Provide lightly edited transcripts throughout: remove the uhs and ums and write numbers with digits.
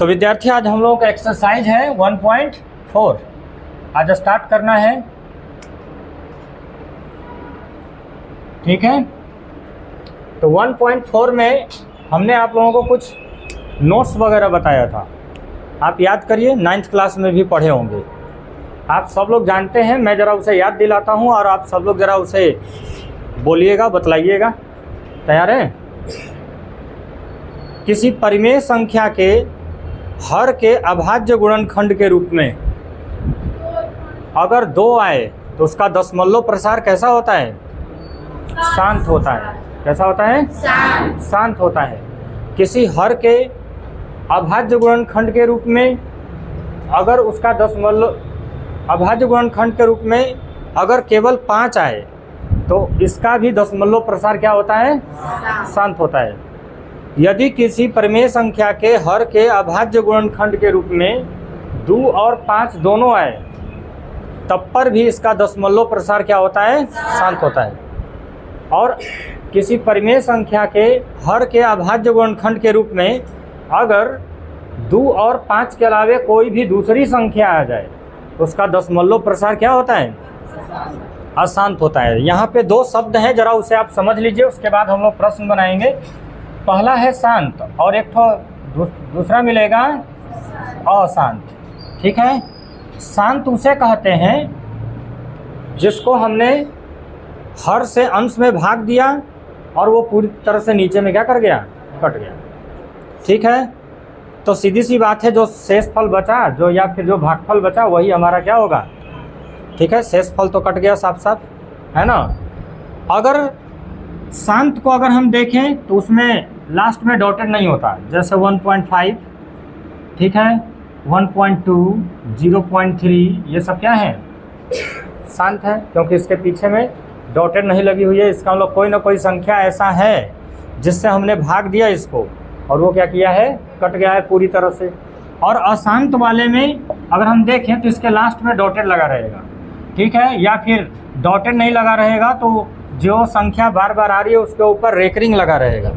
तो विद्यार्थी आज हम लोगों का एक्सरसाइज है 1.4। आज स्टार्ट करना है, ठीक है। तो 1.4 में हमने आप लोगों को कुछ नोट्स वगैरह बताया था, आप याद करिए, 9th क्लास में भी पढ़े होंगे। आप सब लोग जानते हैं, मैं ज़रा उसे याद दिलाता हूँ और आप सब लोग ज़रा उसे बोलिएगा, बतलाइएगा। तैयार हैं? किसी परिमेय संख्या के हर के अभाज्य गुणनखंड के रूप में अगर 2 आए तो उसका दशमलव प्रसार कैसा होता है? शांत होता है। कैसा होता है? शांत होता है। किसी हर के अभाज्य गुणनखंड के रूप में अगर उसका अभाज्य गुणनखंड के रूप में अगर केवल 5 आए तो इसका भी दशमलव प्रसार क्या होता है? शांत होता है। यदि किसी परिमेय संख्या के हर के अभाज्य गुणनखंड के रूप में 2 और 5 दोनों आए तब पर भी इसका दशमलव प्रसार क्या होता है? शांत होता है। और किसी परिमेय संख्या के हर के अभाज्य गुणनखंड के रूप में अगर 2 और 5 के अलावे कोई भी दूसरी संख्या आ जाए तो उसका दशमलव प्रसार क्या होता है? अशांत होता है। यहाँ पे 2 शब्द हैं, जरा उसे आप समझ लीजिए, उसके बाद हम लोग प्रश्न बनाएंगे। पहला है शांत और एक दूसरा मिलेगा अशांत, ठीक है। शांत उसे कहते हैं जिसको हमने हर से अंश में भाग दिया और वो पूरी तरह से नीचे में क्या कर गया? कट गया, ठीक है। तो सीधी सी बात है, जो शेष फल बचा, जो या फिर जो भागफल बचा, वही हमारा क्या होगा? ठीक है, शेष फल तो कट गया साफ साफ, है ना। अगर शांत को अगर हम देखें तो उसमें लास्ट में डॉटेड नहीं होता, जैसे 1.5, ठीक है, 1.2, 0.3, ये सब क्या है? शांत है, क्योंकि इसके पीछे में डॉटेड नहीं लगी हुई है। इसका मतलब कोई ना कोई संख्या ऐसा है जिससे हमने भाग दिया इसको और वो क्या किया है? कट गया है पूरी तरह से। और अशांत वाले में अगर हम देखें तो इसके लास्ट में डॉटेड लगा रहेगा, ठीक है, या फिर डॉटेड नहीं लगा रहेगा तो जो संख्या बार बार आ रही है उसके ऊपर रेकरिंग लगा रहेगा।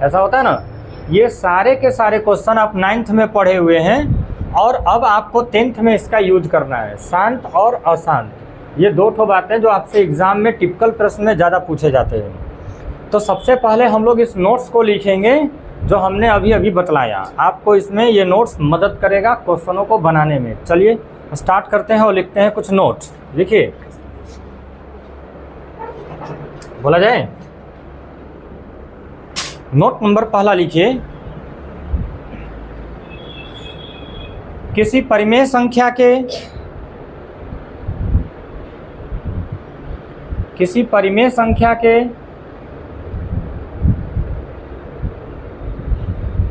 ऐसा होता है ना। ये सारे के सारे क्वेश्चन आप 9th में पढ़े हुए हैं और अब आपको 10th में इसका यूज करना है, शांत और अशांत। ये 2 बातें जो आपसे एग्जाम में टिपिकल प्रश्न में ज़्यादा पूछे जाते हैं। तो सबसे पहले हम लोग इस नोट्स को लिखेंगे जो हमने अभी अभी बतलाया। आपको इसमें ये नोट्स मदद करेगा क्वेश्चनों को बनाने में। चलिए स्टार्ट करते हैं और लिखते हैं कुछ नोट्स। लिखिए, बोला जाए। नोट नंबर पहला लिखिए, किसी परिमेय संख्या के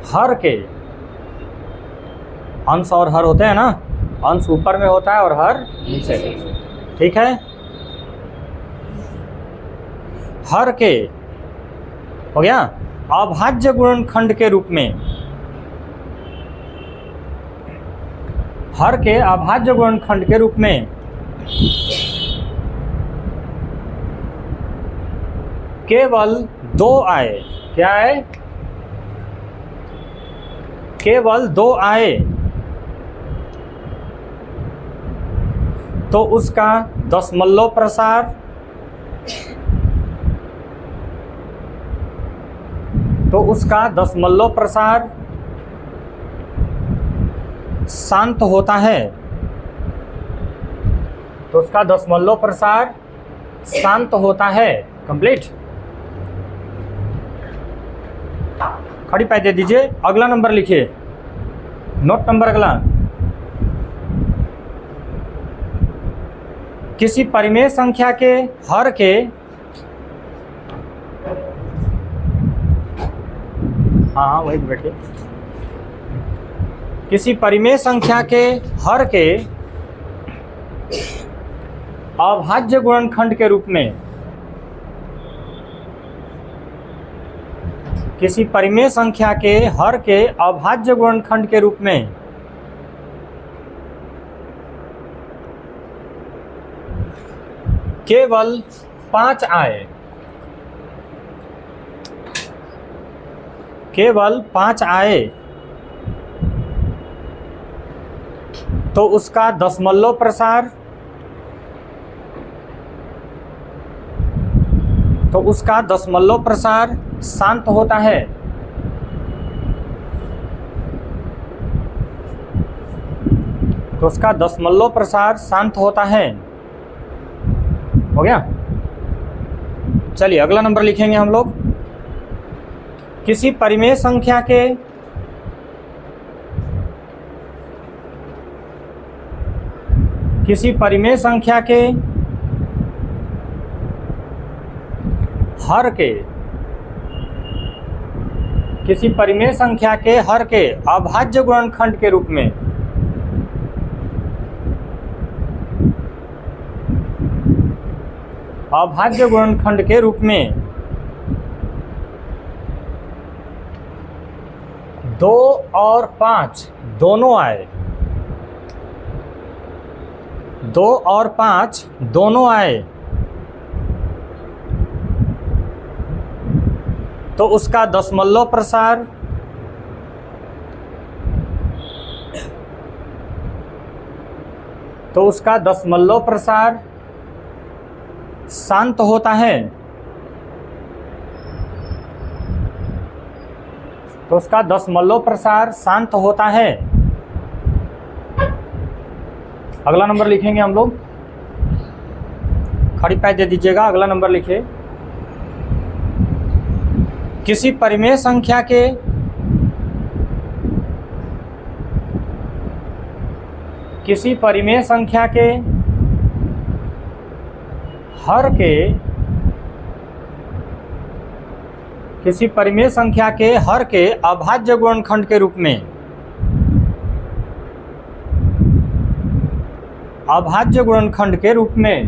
हर के, अंश और हर होते हैं ना, अंश ऊपर में होता है और हर नीचे, ठीक है। हर के हो गया अभाज्य गुणनखंड के रूप में, हर के अभाज्य गुणनखंड के रूप में केवल 2 आए। क्या आए? केवल 2 आए तो उसका दशमलव प्रसार शांत होता है। तो उसका दशमलव प्रसार शांत होता है। कंप्लीट। खड़ी पाई दे दीजिए। अगला नंबर लिखिए, नोट नंबर अगला, किसी परिमेय संख्या के हर के, हाँ वही बैठिए, किसी परिमेय संख्या के हर के अभाज्य गुणनखंड के रूप में, किसी परिमेय संख्या के हर के अभाज्य गुणनखंड के रूप में केवल 5 आए, केवल 5 आए तो उसका दशमलव प्रसार शांत होता है। तो उसका दशमलव प्रसार शांत होता है। हो गया। चलिए अगला नंबर लिखेंगे हम लोग। किसी परिमेय संख्या के हर के अभाज्य गुणनखंड के रूप में दो और पाँच दोनों आए तो उसका दशमलव प्रसार शांत होता है। अगला नंबर लिखेंगे हम लोग। खड़ी पैर दे दीजिएगा। अगला नंबर लिखिए। किसी परिमेय संख्या के हर के अभाज्य गुणनखंड के रूप में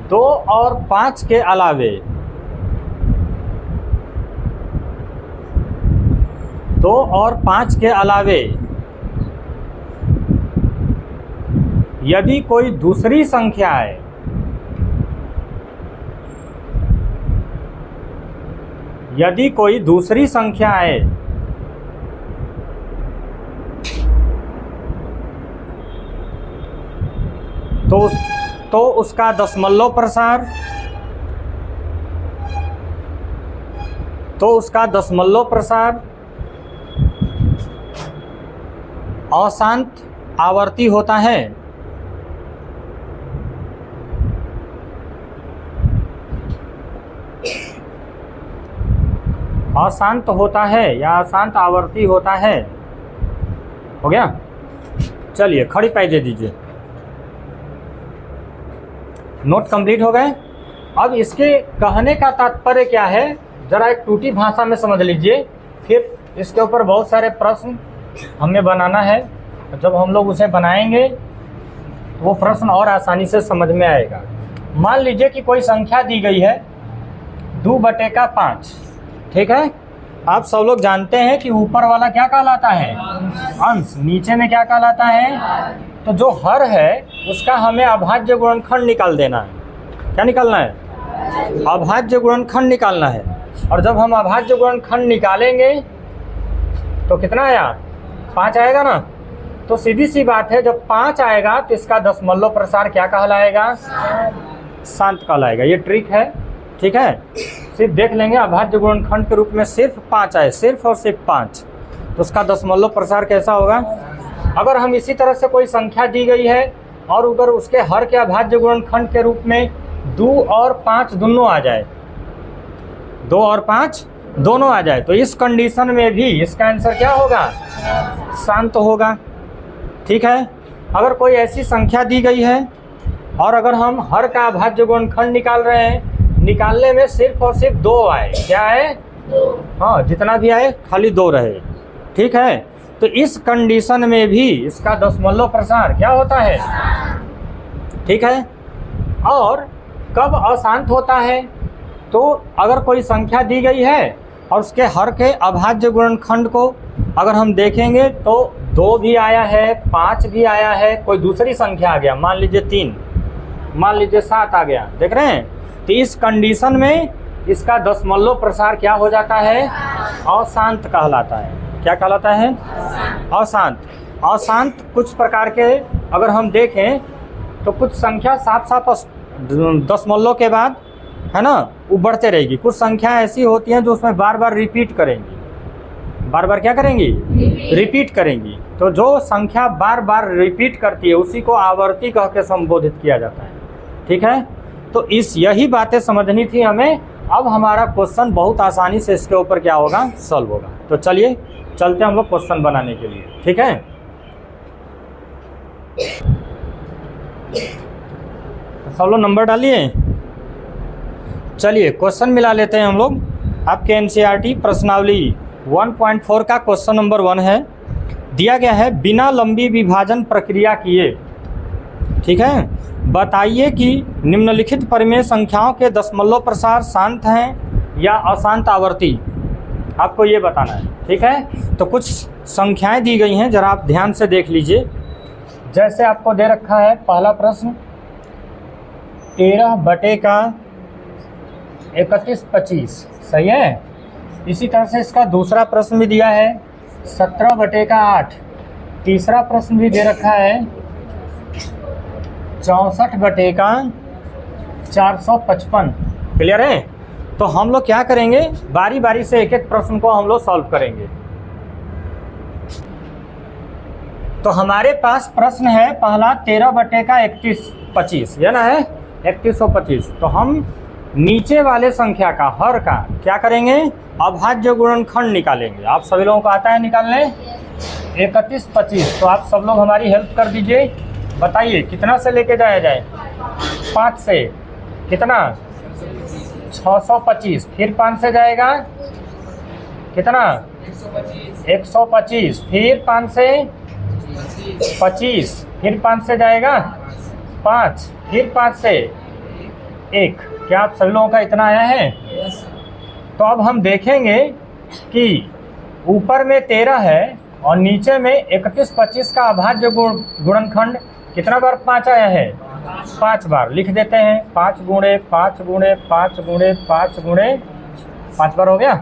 दो और पाँच के अलावे यदि कोई दूसरी संख्या है तो उसका दशमलव प्रसार अशांत आवर्ती होता है। या अशांत आवर्ती होता है। हो गया। चलिए खड़ी पाई दे दीजिए। नोट कंप्लीट हो गए। अब इसके कहने का तात्पर्य क्या है जरा एक टूटी भाषा में समझ लीजिए। फिर इसके ऊपर बहुत सारे प्रश्न हमें बनाना है। जब हम लोग उसे बनाएंगे तो वो प्रश्न और आसानी से समझ में आएगा। मान लीजिए कि कोई संख्या दी गई है 2/5। ठीक है। आप सब लोग जानते हैं कि ऊपर वाला क्या कहलाता है? अंश। नीचे में क्या कहलाता है? तो जो हर है उसका हमें अभाज्य गुणनखंड निकाल देना है। क्या निकालना है? अभाज्य गुणनखंड निकालना है। और जब हम अभाज्य गुणनखंड निकालेंगे तो कितना आया? 5 आएगा ना। तो सीधी सी बात है, जब 5 आएगा तो इसका दशमलव प्रसार क्या कहलाएगा? शांत कहलाएगा। ये ट्रिक है। ठीक है। सिर्फ देख लेंगे अभाज्य गुणनखंड के रूप में सिर्फ 5 आए, सिर्फ और सिर्फ 5, तो उसका दशमलव प्रसार कैसा होगा? अगर हम इसी तरह से कोई संख्या दी गई है और अगर उसके हर के अभाज्य गुणनखंड के रूप में 2 और 5 दोनों आ जाए, 2 और 5 दोनों आ जाए, तो इस कंडीशन में भी इसका आंसर क्या होगा? शांत होगा। ठीक है। अगर कोई ऐसी संख्या दी गई है और अगर हम हर का अभाज्य गुणनखंड निकाल रहे हैं, निकालने में सिर्फ और सिर्फ 2 आए, क्या है? हाँ, जितना भी आए खाली 2 रहे। ठीक है। तो इस कंडीशन में भी इसका दशमलव प्रसार क्या होता है? ठीक है। और कब अशांत होता है? तो अगर कोई संख्या दी गई है और उसके हर के अभाज्य गुणनखंड को अगर हम देखेंगे तो 2 भी आया है, 5 भी आया है, कोई दूसरी संख्या आ गया, मान लीजिए 3, मान लीजिए 7 आ गया। देख रहे हैं? तो इस कंडीशन में इसका दशमलव प्रसार क्या हो जाता है? अशांत कहलाता है। क्या कहलाता है? अशांत। अशांत कुछ प्रकार के अगर हम देखें तो कुछ संख्या साथ साथ दशमलव के बाद है ना वो बढ़ते रहेगी। कुछ संख्या ऐसी होती हैं जो उसमें बार बार रिपीट करेंगी, बार बार क्या करेंगी? रिपीट करेंगी। तो जो संख्या बार बार रिपीट करती है उसी को आवर्ती कह के संबोधित किया जाता है। ठीक है, तो यही बातें समझनी थी हमें। अब हमारा क्वेश्चन बहुत आसानी से इसके ऊपर क्या होगा? सॉल्व होगा। तो चलिए चलते हैं हम लोग क्वेश्चन बनाने के लिए। ठीक है, सब लोग नंबर डालिए। चलिए क्वेश्चन मिला लेते हैं हम लोग। आपके एनसीईआरटी प्रश्नावली 1.4 का क्वेश्चन नंबर 1 है। दिया गया है बिना लंबी विभाजन प्रक्रिया किए, ठीक है, बताइए कि निम्नलिखित परिमेय संख्याओं के दशमलव प्रसार शांत हैं या अशांत आवर्ती। आपको ये बताना है। ठीक है, तो कुछ संख्याएं दी गई हैं, जरा आप ध्यान से देख लीजिए। जैसे आपको दे रखा है पहला प्रश्न 13/31 सही है। इसी तरह से इसका दूसरा प्रश्न भी दिया है 17/8। तीसरा प्रश्न भी दे रखा है 64/455। क्लियर है? तो हम लोग क्या करेंगे, बारी बारी से एक एक प्रश्न को हम लोग सॉल्व करेंगे। तो हमारे पास प्रश्न है पहला 13/3125, ये ना है 3125। तो हम नीचे वाले संख्या का हर का क्या करेंगे? अभाज्य गुणनखंड निकालेंगे। आप सभी लोगों को आता है निकालने? 3125। तो आप सब लोग हमारी हेल्प कर दीजिए। बताइए कितना से लेके जाया जाए? 5 से। कितना? 625। फिर 5 से जाएगा कितना? 125। फिर 5 से 25। फिर 5 से जाएगा 5। फिर 5 से 1। क्या आप सभी लोगों का इतना आया है? तो अब हम देखेंगे कि ऊपर में 13 है और नीचे में 3125 का अभाज्य गुणनखंड कितना बार 5 आया है? 5 बार। लिख देते हैं 5 गुणे 5 गुणे 5 गुणे 5 गुणे 5 बार हो गया।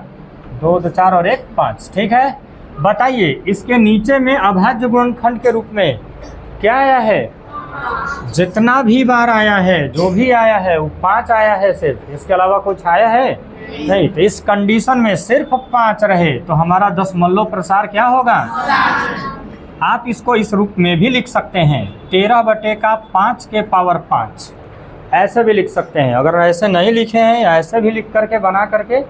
2 2 4 और 1 5। ठीक है, बताइए इसके नीचे में अभाज्य गुणनखंड के रूप में क्या आया है? जितना भी बार आया है, जो भी आया है वो 5 आया है सिर्फ, इसके अलावा कुछ आया है नहीं। तो इस कंडीशन में सिर्फ 5 रहे तो हमारा दशमलव प्रसार क्या होगा? आप इसको इस रूप में भी लिख सकते हैं 13/5 के पावर 5, ऐसे भी लिख सकते हैं। अगर ऐसे नहीं लिखे हैं या ऐसे भी लिख करके बना करके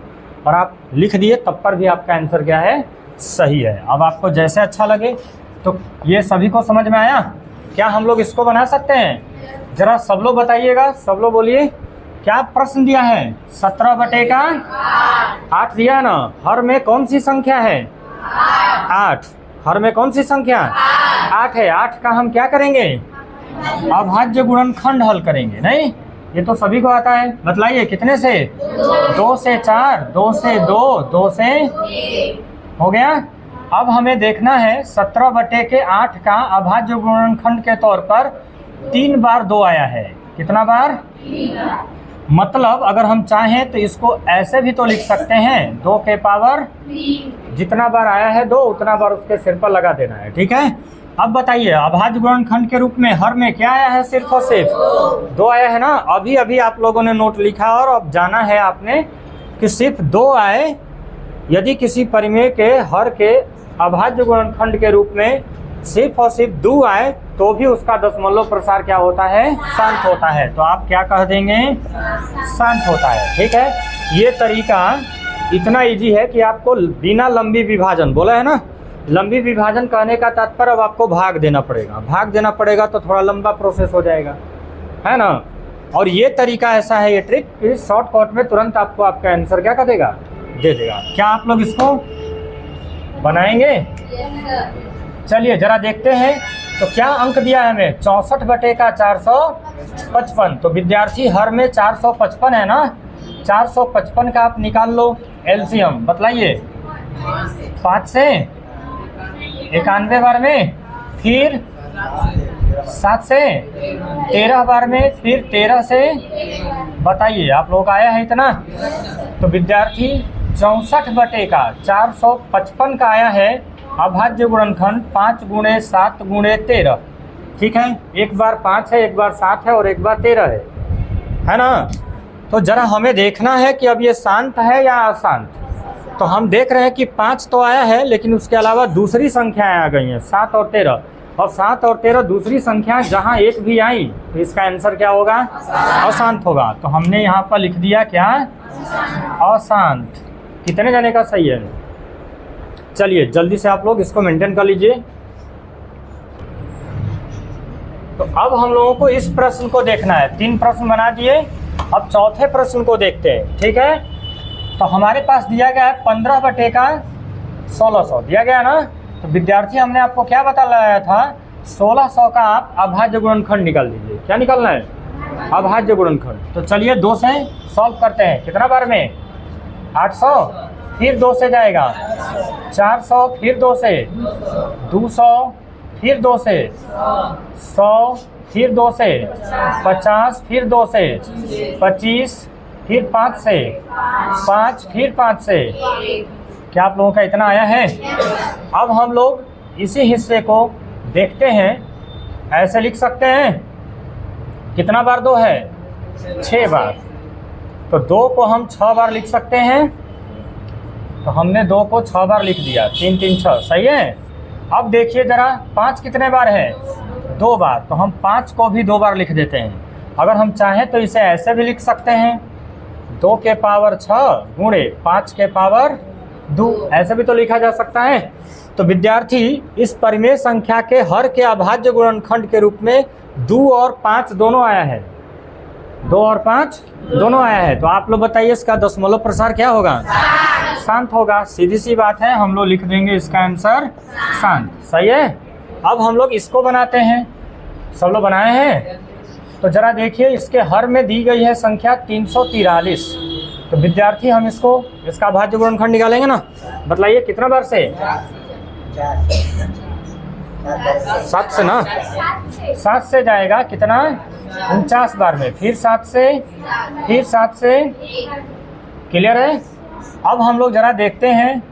और आप लिख दिए तब पर भी आपका आंसर क्या है? सही है। अब आपको जैसे अच्छा लगे। तो ये सभी को समझ में आया? क्या हम लोग इसको बना सकते हैं? जरा सब लोग बताइएगा, सब लोग बोलिए क्या प्रश्न दिया है? 17/8 दिया है ना। हर में कौन सी संख्या है? 8। हर में कौन सी संख्या? 8 है। 8 का हम क्या करेंगे? अभाज्य गुणनखंड हल करेंगे। नहीं, ये तो सभी को आता है। बतलाइए कितने से? 2 से 4, 2 से 2, 2 से हो गया। अब हमें देखना है 17/8 का अभाज्य गुणनखंड के तौर पर 3 बार 2 आया है। कितना बार? 3 बार। मतलब अगर हम चाहें तो इसको ऐसे भी तो लिख सकते हैं 2 के पावर 3। जितना बार आया है 2 उतना बार उसके सिर पर लगा देना है। ठीक है, अब बताइए अभाज्य गुणनखंड के रूप में हर में क्या आया है? सिर्फ और सिर्फ 2 आया है ना। अभी अभी आप लोगों ने नोट लिखा और अब जाना है आपने कि सिर्फ 2 आए। यदि किसी परिमेय के हर के अभाज्य गुणनखंड के रूप में सिर्फ और सिर्फ 2 आए तो भी उसका दशमलव प्रसार क्या होता है? शांत होता है। तो आप क्या कह देंगे? शांत होता है। ठीक है, ये तरीका इतना इजी है कि आपको बिना लंबी विभाजन, बोला है ना, लंबी विभाजन कहने का तात्पर्य अब आपको भाग देना पड़ेगा। भाग देना पड़ेगा तो थोड़ा लंबा प्रोसेस हो जाएगा, है ना। और ये तरीका ऐसा है, ये ट्रिक, कि शॉर्टकट में तुरंत आपको आपका आंसर क्या कर देगा? दे देगा। क्या आप लोग इसको बनाएंगे? चलिए जरा देखते हैं। तो क्या अंक दिया है हमें? 64/455। तो विद्यार्थी हर में 455 है ना। 455 का आप निकाल लो एलसीएम। बतलाइए 5 से 91 बार में, फिर 7 से 13 बार में, फिर 13 से, बताइए आप लोगों का आया है इतना? तो विद्यार्थी 64/455 का आया है अभाज्य गुणनखंड 5 × 7 × 13। ठीक है, एक बार 5 है, एक बार 7 है और एक बार 13 है ना। तो जरा हमें देखना है कि अब ये शांत है या अशांत। तो हम देख रहे हैं कि 5 तो आया है, लेकिन उसके अलावा दूसरी संख्याएं आ गई हैं 7 और 13, और 7 और 13 दूसरी संख्या जहां एक भी आई तो इसका आंसर क्या होगा? अशांत होगा। तो हमने यहाँ पर लिख दिया क्या? अशांत। कितने जने का सही है? चलिए जल्दी से आप लोग इसको मेंटेन कर लीजिए। तो अब हम लोगों को इस प्रश्न को देखना है। 3 प्रश्न बना दिए, अब चौथे प्रश्न को देखते हैं। ठीक है, तो हमारे पास दिया गया है 15/1600 दिया गया ना। तो विद्यार्थी हमने आपको क्या बताया था? 1600 का आप अभाज्य गुणनखंड निकाल दीजिए। क्या निकालना है? अभाज्य गुणनखंड। तो चलिए 2 से सॉल्व करते हैं। कितना बार में? 800, फिर 2 से जाएगा 400, फिर 2 से 200, फिर 2 से 100, फिर 2 से 50, फिर 2 से 25, फिर 5 से 5, फिर 5 से। क्या आप लोगों का इतना आया है? अब हम लोग इसी हिस्से को देखते हैं। ऐसे लिख सकते हैं, कितना बार 2 है? 6 बार। तो 2 को हम 6 बार लिख सकते हैं। तो हमने 2 को 6 बार लिख दिया, 3 3 6, सही है। अब देखिए जरा 5 कितने बार है? 2 बार। तो हम 5 को भी 2 बार लिख देते हैं। अगर हम चाहें तो इसे ऐसे भी लिख सकते हैं, 2 के पावर 6 गुणे 5 के पावर 2, ऐसे भी तो लिखा जा सकता है। तो विद्यार्थी इस परिमेय संख्या के हर के अभाज्य गुणनखंड के रूप में 2 और 5 दोनों आया है। 2 और 5 दोनों आया है। तो आप लोग बताइए इसका दशमलव प्रसार क्या होगा? शांत होगा। सीधी सी बात है, हम लोग लिख देंगे इसका आंसर शांत। सही है। अब हम लोग इसको बनाते हैं। सब लोग बनाए हैं? तो जरा देखिए, इसके हर में दी गई है संख्या 343। तो विद्यार्थी हम इसका अभाज्य गुणनखंड निकालेंगे ना। बतलाइए कितना बार से? 7 से ना। 7 से जाएगा कितना? 49 बार में, फिर 7 से, फिर 7 से। क्लियर है। अब हम लोग जरा देखते हैं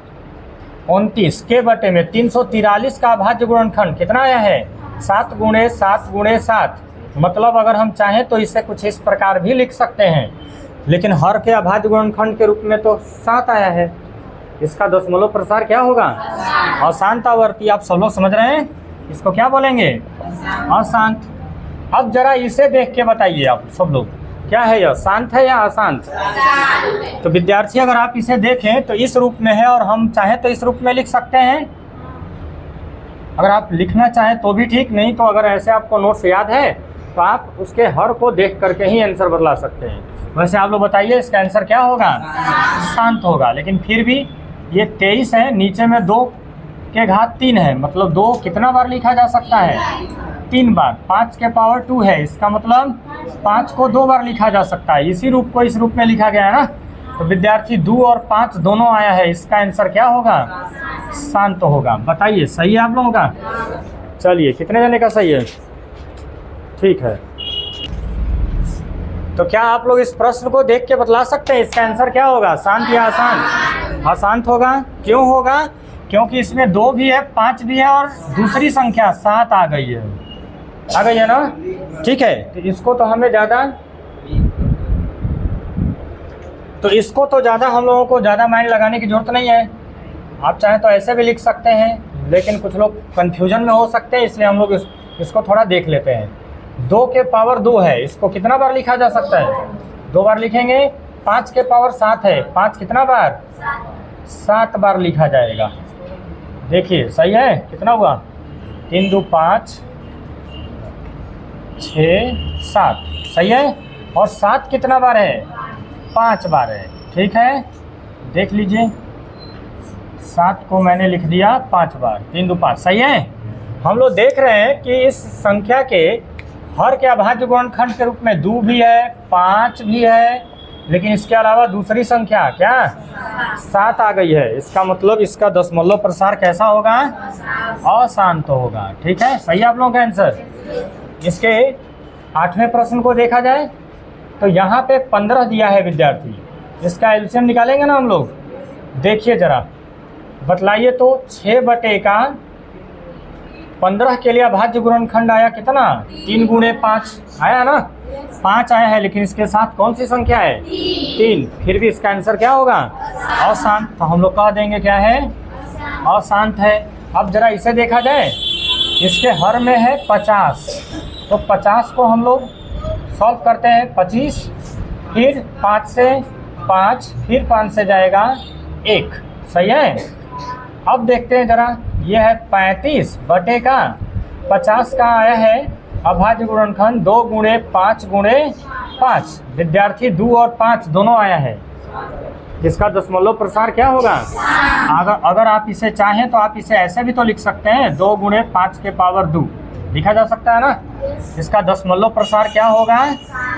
29 के बटे में 343 का अभाज्य गुणनखंड कितना आया है? 7 × 7 × 7। मतलब अगर हम चाहें तो इसे कुछ इस प्रकार भी लिख सकते हैं, लेकिन हर के अभाज्य गुणनखंड के रूप में तो 7 आया है। इसका दशमलव प्रसार क्या होगा? अशांत आवर्ती। आप सब लोग समझ रहे हैं? इसको क्या बोलेंगे? अशांत। अब जरा इसे देख के बताइए आप सब लोग, क्या है यह? शांत है या अशांत? तो विद्यार्थी अगर आप इसे देखें तो इस रूप में है, और हम चाहें तो इस रूप में लिख सकते हैं। अगर आप लिखना चाहें तो भी ठीक, नहीं तो अगर ऐसे आपको नोट्स याद है तो आप उसके हर को देख करके ही आंसर बदला सकते हैं। वैसे आप लोग बताइए इसका आंसर क्या होगा? शांत होगा। लेकिन फिर भी ये 23 है, नीचे में 2 के घात 3 है, मतलब 2 कितना बार लिखा जा सकता है? 3 बार। 5 के पावर 2 है, इसका मतलब 5 को 2 बार लिखा जा सकता है। इसी रूप को इस रूप में लिखा गया है ना। तो विद्यार्थी 2 और 5 दोनों आया है। इसका आंसर क्या होगा? शांत होगा। बताइए सही है आप लोगों का? चलिए कितने जने का सही है? ठीक है। तो क्या आप लोग इस प्रश्न को देख के बतला सकते हैं इसका आंसर क्या होगा? शांत या अशांत? अशांत होगा। क्यों होगा? क्योंकि इसमें 2 भी है, 5 भी है, और दूसरी संख्या 7 आ गई है। आ गई है ना। ठीक है। तो इसको तो ज़्यादा हम लोगों को ज़्यादा माइंड लगाने की जरूरत नहीं है। आप चाहें तो ऐसे भी लिख सकते हैं, लेकिन कुछ लोग कन्फ्यूजन में हो सकते हैं, इसलिए हम लोग इसको थोड़ा देख लेते हैं। 2 के पावर 2 है, इसको कितना बार लिखा जा सकता है? 2 बार लिखेंगे। 5 के पावर 7 है, 5 कितना बार? 7 बार लिखा जाएगा। देखिए सही है। कितना हुआ? 3 2 5 6 7, सही है। और 7 कितना बार है? 5 बार है। ठीक है, देख लीजिए, 7 को मैंने लिख दिया 5 बार। 3 2 5, सही है। हम लोग देख रहे हैं कि इस संख्या के हर के अभाज्य गुणनखंड के रूप में 2 भी है, 5 भी है, लेकिन इसके अलावा दूसरी संख्या क्या? 7 आ गई है। इसका मतलब इसका दशमलव प्रसार कैसा होगा? अशांत होगा। ठीक है, सही है आप लोगों का आंसर। इसके 8वें प्रश्न को देखा जाए तो यहाँ पे 15 दिया है विद्यार्थी। इसका एलसीएम निकालेंगे ना हम लोग। देखिए जरा, बतलाइए तो 6/15 के लिए अभाज्य गुणनखंड आया कितना? 3 गुणे 5 आया ना, 5 आया है, लेकिन इसके साथ कौन सी संख्या है? 3। फिर भी इसका आंसर क्या होगा? अशांत। तो हम लोग कह देंगे क्या है? अशांत है। अब जरा इसे देखा जाए, इसके हर में है 50, तो 50 को हम लोग सॉल्व करते हैं। 25, फिर 5 से 5, फिर 5 से जाएगा 1। सही है। अब देखते हैं जरा, ये है 35/50 का आया है अभाज्य गुणनखंड 2 गुणे 5 गुणे 5। विद्यार्थी 2 और 5 दोनों आया है, जिसका दशमलव प्रसार क्या होगा? अगर आप इसे चाहें तो आप इसे ऐसे भी तो लिख सकते हैं, 2 गुणे 5 के पावर 2 लिखा जा सकता है ना। इसका दशमलव प्रसार क्या होगा?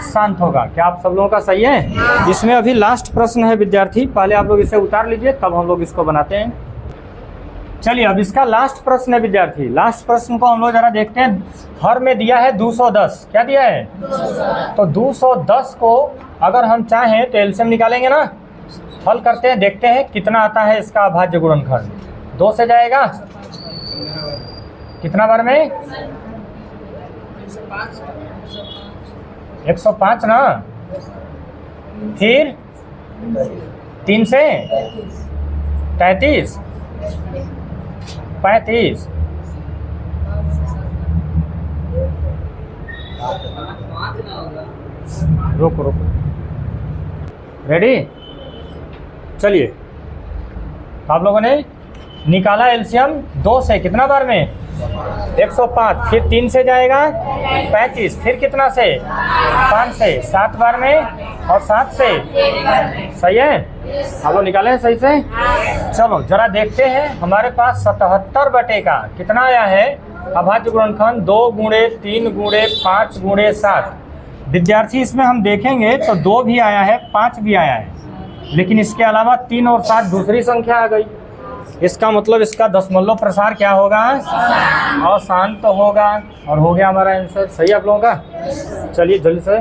शांत होगा। क्या आप सब लोगों का सही है? इसमें अभी लास्ट प्रश्न है विद्यार्थी, पहले आप लोग इसे उतार लीजिए, तब हम लोग इसको बनाते हैं। चलिए, अब इसका लास्ट प्रश्न है विद्यार्थी। लास्ट प्रश्न को हम लोग जरा देखते हैं। हर में दिया है 210। क्या दिया है? 210। तो 210 को अगर हम चाहें तो एलसीएम निकालेंगे ना। हल करते हैं, देखते हैं कितना आता है इसका अभाज्य गुणनखंड। 2 से जाएगा कितना बार में? 105 ना। फिर 3 से 33, 35, रुको। रेडी? चलिए, आप लोगों ने निकाला एलसीएम 2 से कितना बार में? 105, फिर 3 से जाएगा 35, फिर कितना से? 5 से 7 बार में, और 7 से। सही है। आप लोग निकाले सही से। चलो जरा देखते हैं, हमारे पास 77 का कितना आया है अभाज्य गुणनखंड 2 गुणे 3 गुणे 5 गुणे 7। विद्यार्थी इसमें हम देखेंगे तो 2 भी आया है, 5 भी आया है, लेकिन इसके अलावा 3 और 7 दूसरी संख्या आ गई। इसका मतलब इसका दशमलव प्रसार क्या होगा? अशांत होगा। और हो गया हमारा आंसर। सही है आप लोगों का। चलिए जल्दी से